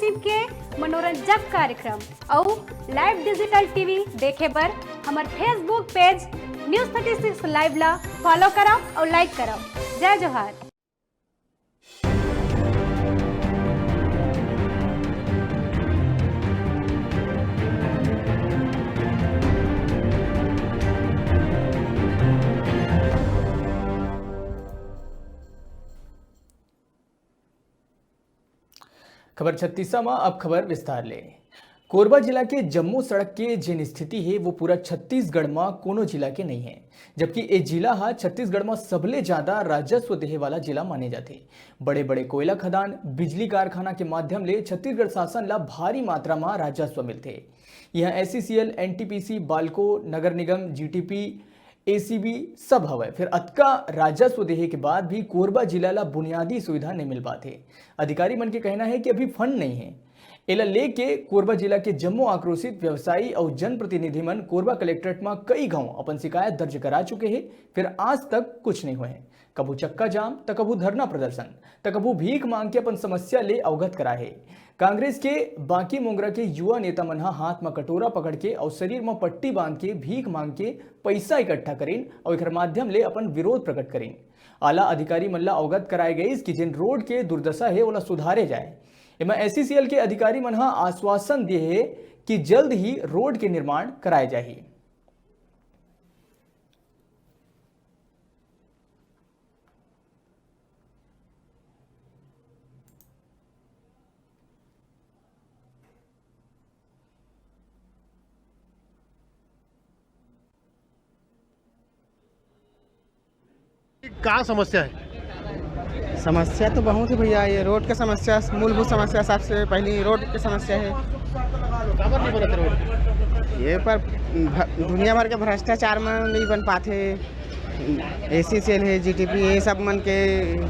किस्म के मनोरंजक कार्यक्रम और लाइव डिजिटल टीवी देखे बर हमार फेसबुक पेज न्यूज़ 36 लाइव ला फॉलो करो और लाइक करो। जय जोहार। खबर 36 में अब खबर विस्तार ले। कोरबा जिला के जम्मू सड़क के जिन स्थिति है वो पूरा छत्तीसगढ़ में कोनो जिला के नहीं है, जबकि ये जिला हा छत्तीसगढ़ में सबले ज्यादा राजस्व देहे वाला जिला माने जाते। बड़े बड़े कोयला खदान, बिजली कारखाना के माध्यम ले छत्तीसगढ़ शासन ला भारी मात्रा में राजस्व मिलते। यहाँ SCCL, NTPC, बाल्को, नगर निगम, GTP, ACB सब हवे। फिर अतका राजस्व देहे के बाद भी कोरबा जिला ला बुनियादी सुविधा नहीं मिल पाते। अधिकारी मन के कहना है कि अभी फंड नहीं है। एला लेके कोरबा जिला के जम्मू आक्रोशित व्यवसायी और जनप्रतिनिधि मन कोरबा कलेक्ट्रेट में कई गांव अपन शिकायत दर्ज करा चुके हैं, फिर आज तक कुछ नहीं हुए। कबू चक्का जाम तो कबू धरना प्रदर्शन तो कबू भीख मांग के अपन समस्या ले अवगत कराए। कांग्रेस के बाकी मोंगरा के युवा नेता मन हाथ में कटोरा पकड़ के और शरीर में पट्टी बांध के भीख मांग के पैसा इकट्ठा करें और एक माध्यम ले अपन विरोध प्रकट करें। आला अधिकारी मन ला अवगत कराए गए कि जिन रोड के दुर्दशा है ओला सुधारे जाए। इमा SCCL के अधिकारी मन आश्वासन दिए है कि जल्द ही रोड के निर्माण कराए जाए। क्या समस्या है? समस्या तो बहुत है भैया। ये रोड की समस्या, मूलभूत समस्या सबसे पहली रोड की समस्या है। काबर नहीं बनत रोड? ये पर दुनिया भर के भ्रष्टाचार में नहीं बन पाते। SCCL है, GTP, ये सब मन के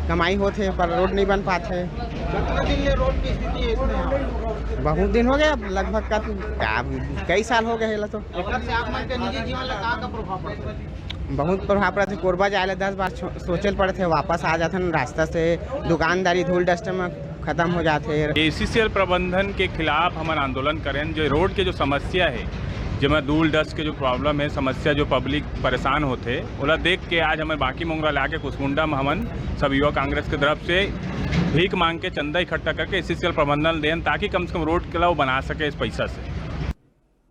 कमाई होते पर रोड नहीं बन पाते। रोड की स्थिति है इसमें? बहुत दिन हो गया, लगभग का कई साल हो गए। तो से आप मन के निजी जीवन ला का प्रभाव पड़ता है? बहुत प्रभाव पड़ते। कोरबा जाए 10 बार सोचल पड़े थे, वापस आ जाते रास्ता से। दुकानदारी धूल डस्ट में खत्म हो जाते। SCCL प्रबंधन के खिलाफ हमारा आंदोलन करें। जो रोड के जो समस्या है, जिसमें धूल डस्ट के जो प्रॉब्लम है, समस्या जो पब्लिक परेशान होते, ओला देख के आज हमें बाकी मोंगरा ला के कुसमुंडा में हमन सब युवा कांग्रेस की तरफ से भीख मांग के चंदा इकट्ठा करके SCCL प्रबंधन दें ताकि कम से कम रोड के ला वो बना सके इस पैसा से।